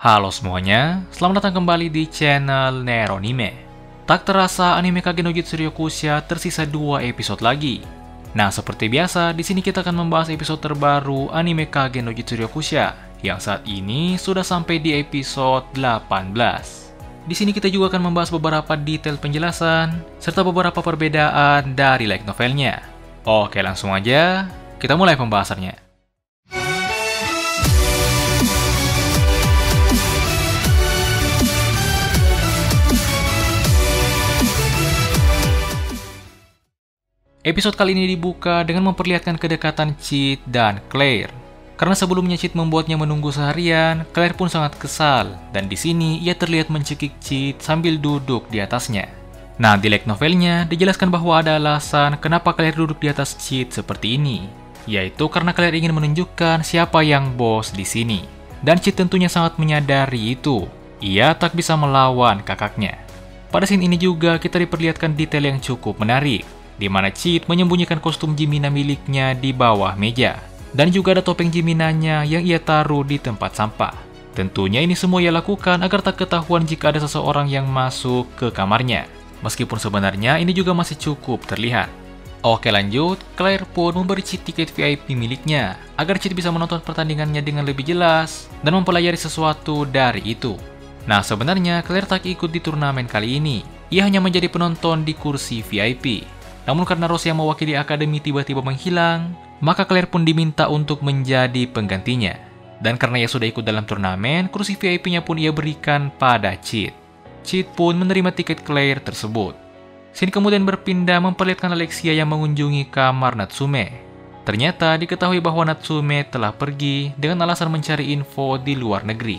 Halo semuanya, selamat datang kembali di channel Neronime. Tak terasa anime Kage no Jutsu Ryokusha tersisa 2 episode lagi. Nah, seperti biasa, di sini kita akan membahas episode terbaru anime Kage no Jutsu Ryokusha yang saat ini sudah sampai di episode 18. Di sini kita juga akan membahas beberapa detail penjelasan serta beberapa perbedaan dari light novelnya. Oke, langsung aja kita mulai pembahasannya. Episode kali ini dibuka dengan memperlihatkan kedekatan Chit dan Claire. Karena sebelumnya Chit membuatnya menunggu seharian, Claire pun sangat kesal, dan di sini ia terlihat mencekik Chit sambil duduk di atasnya. Nah, di light novelnya dijelaskan bahwa ada alasan kenapa Claire duduk di atas Chit seperti ini, yaitu karena Claire ingin menunjukkan siapa yang bos di sini. Dan Chit tentunya sangat menyadari itu. Ia tak bisa melawan kakaknya. Pada scene ini juga kita diperlihatkan detail yang cukup menarik, di mana Chit menyembunyikan kostum Jimina miliknya di bawah meja. Dan juga ada topeng Jiminanya yang ia taruh di tempat sampah. Tentunya ini semua ia lakukan agar tak ketahuan jika ada seseorang yang masuk ke kamarnya. Meskipun sebenarnya ini juga masih cukup terlihat. Oke, lanjut, Claire pun memberi Chit tiket VIP miliknya agar Chit bisa menonton pertandingannya dengan lebih jelas dan mempelajari sesuatu dari itu. Nah, sebenarnya Claire tak ikut di turnamen kali ini. Ia hanya menjadi penonton di kursi VIP. Namun karena Rose yang mewakili akademi tiba-tiba menghilang, maka Claire pun diminta untuk menjadi penggantinya. Dan karena ia sudah ikut dalam turnamen, kursi VIP-nya pun ia berikan pada Chit. Chit pun menerima tiket Claire tersebut. Scene kemudian berpindah memperlihatkan Alexia yang mengunjungi kamar Natsume. Ternyata diketahui bahwa Natsume telah pergi dengan alasan mencari info di luar negeri.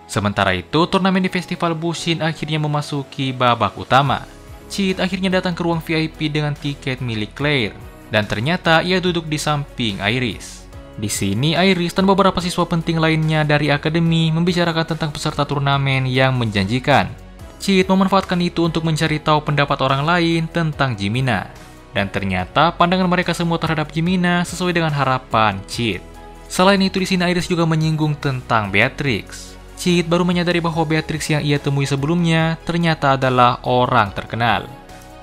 Sementara itu, turnamen di Festival Bushin akhirnya memasuki babak utama. Chit akhirnya datang ke ruang VIP dengan tiket milik Claire, dan ternyata ia duduk di samping Iris. Di sini Iris dan beberapa siswa penting lainnya dari akademi membicarakan tentang peserta turnamen yang menjanjikan. Chit memanfaatkan itu untuk mencari tahu pendapat orang lain tentang Jimina, dan ternyata pandangan mereka semua terhadap Jimina sesuai dengan harapan Chit. Selain itu, di sini Iris juga menyinggung tentang Beatrix. Chit baru menyadari bahwa Beatrix yang ia temui sebelumnya ternyata adalah orang terkenal.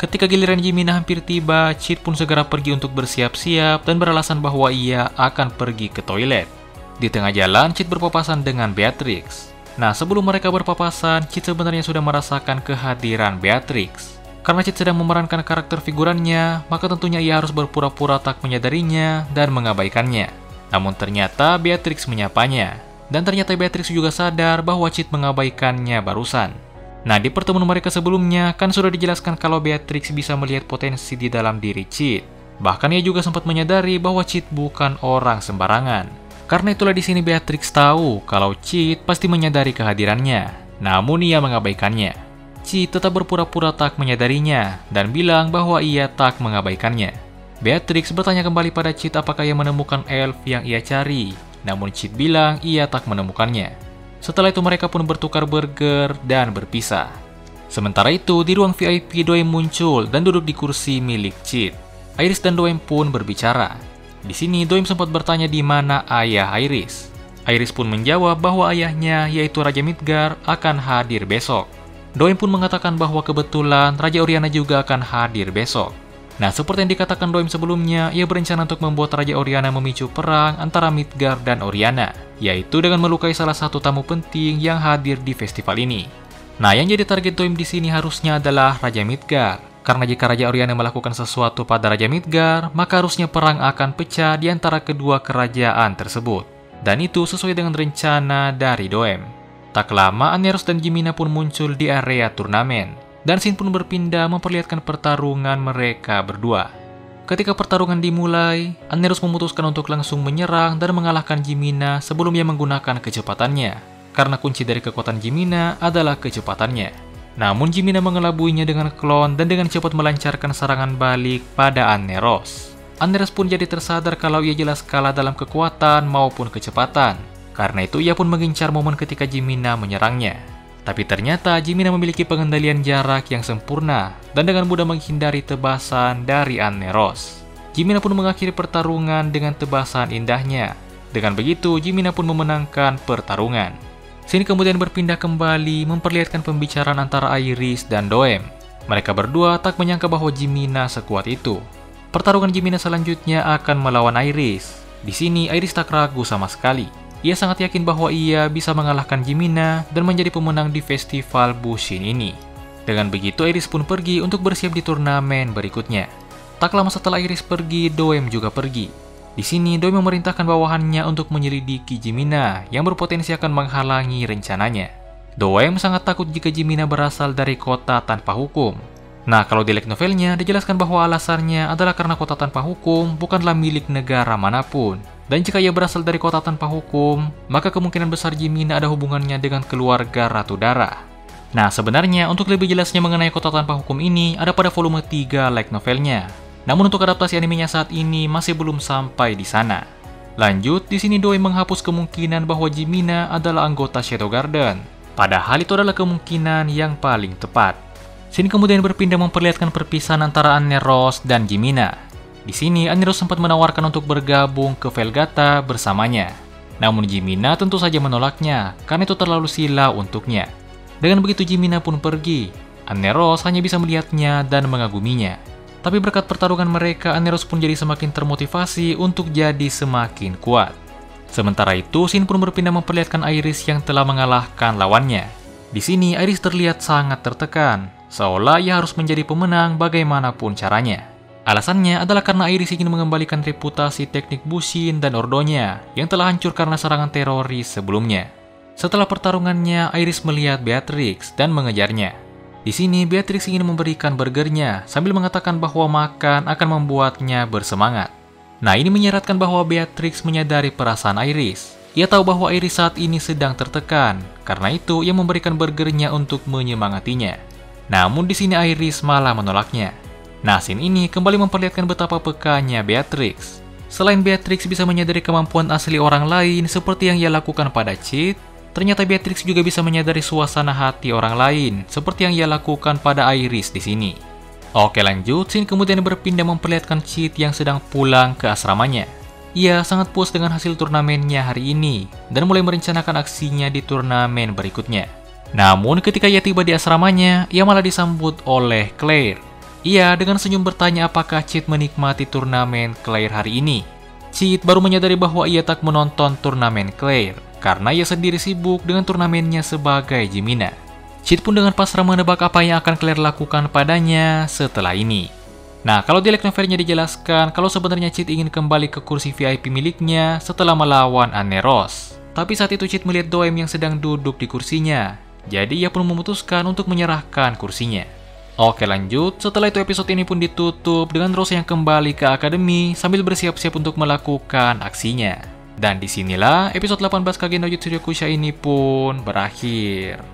Ketika giliran Jimina hampir tiba, Chit pun segera pergi untuk bersiap-siap dan beralasan bahwa ia akan pergi ke toilet. Di tengah jalan, Chit berpapasan dengan Beatrix. Nah, sebelum mereka berpapasan, Chit sebenarnya sudah merasakan kehadiran Beatrix. Karena Chit sedang memerankan karakter figurannya, maka tentunya ia harus berpura-pura tak menyadarinya dan mengabaikannya. Namun ternyata Beatrix menyapanya. Dan ternyata Beatrix juga sadar bahwa Chit mengabaikannya barusan. Nah, di pertemuan mereka sebelumnya kan sudah dijelaskan kalau Beatrix bisa melihat potensi di dalam diri Chit. Bahkan ia juga sempat menyadari bahwa Chit bukan orang sembarangan. Karena itulah di sini Beatrix tahu kalau Chit pasti menyadari kehadirannya. Namun ia mengabaikannya. Chit tetap berpura-pura tak menyadarinya dan bilang bahwa ia tak mengabaikannya. Beatrix bertanya kembali pada Chit apakah ia menemukan elf yang ia cari. Namun Chit bilang ia tak menemukannya. Setelah itu mereka pun bertukar burger dan berpisah. Sementara itu di ruang VIP Doem muncul dan duduk di kursi milik Chit. Iris dan Doem pun berbicara. Di sini Doem sempat bertanya di mana ayah Iris. Iris pun menjawab bahwa ayahnya yaitu Raja Midgar akan hadir besok. Doem pun mengatakan bahwa kebetulan Raja Oriana juga akan hadir besok. Nah, seperti yang dikatakan Doem sebelumnya, ia berencana untuk membuat Raja Oriana memicu perang antara Midgar dan Oriana, yaitu dengan melukai salah satu tamu penting yang hadir di festival ini. Nah, yang jadi target Doem di sini harusnya adalah Raja Midgar, karena jika Raja Oriana melakukan sesuatu pada Raja Midgar, maka harusnya perang akan pecah di antara kedua kerajaan tersebut. Dan itu sesuai dengan rencana dari Doem. Tak lama, Aneros dan Jimina pun muncul di area turnamen. Dan scene pun berpindah memperlihatkan pertarungan mereka berdua. Ketika pertarungan dimulai, Aneros memutuskan untuk langsung menyerang dan mengalahkan Jimina sebelum ia menggunakan kecepatannya. Karena kunci dari kekuatan Jimina adalah kecepatannya. Namun Jimina mengelabuinya dengan klon dan dengan cepat melancarkan serangan balik pada Aneros. Aneros pun jadi tersadar kalau ia jelas kalah dalam kekuatan maupun kecepatan. Karena itu ia pun mengincar momen ketika Jimina menyerangnya. Tapi ternyata Jimina memiliki pengendalian jarak yang sempurna dan dengan mudah menghindari tebasan dari Aneros. Jimina pun mengakhiri pertarungan dengan tebasan indahnya. Dengan begitu, Jimina pun memenangkan pertarungan. Scene kemudian berpindah kembali memperlihatkan pembicaraan antara Iris dan Doem. Mereka berdua tak menyangka bahwa Jimina sekuat itu. Pertarungan Jimina selanjutnya akan melawan Iris. Di sini Iris tak ragu sama sekali. Ia sangat yakin bahwa ia bisa mengalahkan Jimina dan menjadi pemenang di festival Bushin ini. Dengan begitu Iris pun pergi untuk bersiap di turnamen berikutnya. Tak lama setelah Iris pergi, Doem juga pergi. Di sini, Doem memerintahkan bawahannya untuk menyelidiki Jimina yang berpotensi akan menghalangi rencananya. Doem sangat takut jika Jimina berasal dari kota tanpa hukum. Nah, kalau di light novelnya dijelaskan bahwa alasannya adalah karena kota tanpa hukum bukanlah milik negara manapun. Dan jika ia berasal dari kota tanpa hukum, maka kemungkinan besar Jimina ada hubungannya dengan keluarga Ratu Darah. Nah, sebenarnya untuk lebih jelasnya mengenai kota tanpa hukum ini ada pada volume 3 light novelnya. Namun untuk adaptasi animenya saat ini masih belum sampai di sana. Lanjut, di sini Doem menghapus kemungkinan bahwa Jimina adalah anggota Shadow Garden. Padahal itu adalah kemungkinan yang paling tepat. Scene kemudian berpindah memperlihatkan perpisahan antara Anne Rose dan Jimina. Di sini Anne Rose sempat menawarkan untuk bergabung ke Velgata bersamanya. Namun Jimina tentu saja menolaknya karena itu terlalu silau untuknya. Dengan begitu Jimina pun pergi. Anne Rose hanya bisa melihatnya dan mengaguminya. Tapi berkat pertarungan mereka, Anne Rose pun jadi semakin termotivasi untuk jadi semakin kuat. Sementara itu, scene pun berpindah memperlihatkan Iris yang telah mengalahkan lawannya. Di sini, Iris terlihat sangat tertekan, seolah ia harus menjadi pemenang bagaimanapun caranya. Alasannya adalah karena Iris ingin mengembalikan reputasi teknik Bushin dan ordonya yang telah hancur karena serangan teroris sebelumnya. Setelah pertarungannya, Iris melihat Beatrix dan mengejarnya. Di sini, Beatrix ingin memberikan burgernya sambil mengatakan bahwa makan akan membuatnya bersemangat. Nah, ini menyeratkan bahwa Beatrix menyadari perasaan Iris. Ia tahu bahwa Iris saat ini sedang tertekan, karena itu ia memberikan burgernya untuk menyemangatinya. Namun di sini Iris malah menolaknya. Nah, scene ini kembali memperlihatkan betapa pekanya Beatrix. Selain Beatrix bisa menyadari kemampuan asli orang lain seperti yang ia lakukan pada Chit, ternyata Beatrix juga bisa menyadari suasana hati orang lain, seperti yang ia lakukan pada Iris di sini. Oke lanjut, scene kemudian berpindah memperlihatkan Chit yang sedang pulang ke asramanya. Ia sangat puas dengan hasil turnamennya hari ini, dan mulai merencanakan aksinya di turnamen berikutnya. Namun ketika ia tiba di asramanya, ia malah disambut oleh Claire. Ia dengan senyum bertanya apakah Chit menikmati turnamen Claire hari ini. Chit baru menyadari bahwa ia tak menonton turnamen Claire, karena ia sendiri sibuk dengan turnamennya sebagai Jimina. Chit pun dengan pasrah menebak apa yang akan Claire lakukan padanya setelah ini. Nah, kalau di light novelnya dijelaskan kalau sebenarnya Chit ingin kembali ke kursi VIP miliknya setelah melawan Anne Rose. Tapi saat itu Chit melihat Doem yang sedang duduk di kursinya, jadi ia pun memutuskan untuk menyerahkan kursinya. Oke lanjut, setelah itu episode ini pun ditutup dengan Rose yang kembali ke akademi sambil bersiap-siap untuk melakukan aksinya. Dan disinilah episode 18 Kage no Jutsu Ryokusha ini pun berakhir.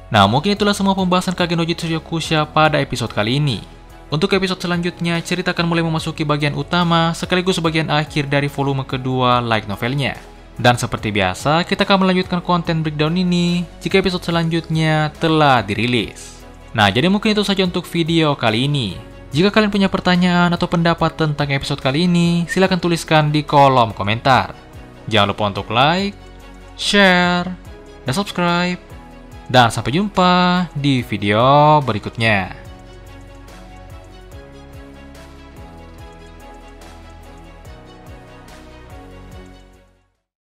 Nah, mungkin itulah semua pembahasan Kage no Jutsu Ryokusha pada episode kali ini. Untuk episode selanjutnya, cerita akan mulai memasuki bagian utama sekaligus bagian akhir dari volume kedua light novelnya. Dan seperti biasa, kita akan melanjutkan konten breakdown ini jika episode selanjutnya telah dirilis. Nah, jadi mungkin itu saja untuk video kali ini. Jika kalian punya pertanyaan atau pendapat tentang episode kali ini, silahkan tuliskan di kolom komentar. Jangan lupa untuk like, share, dan subscribe. Dan sampai jumpa di video berikutnya.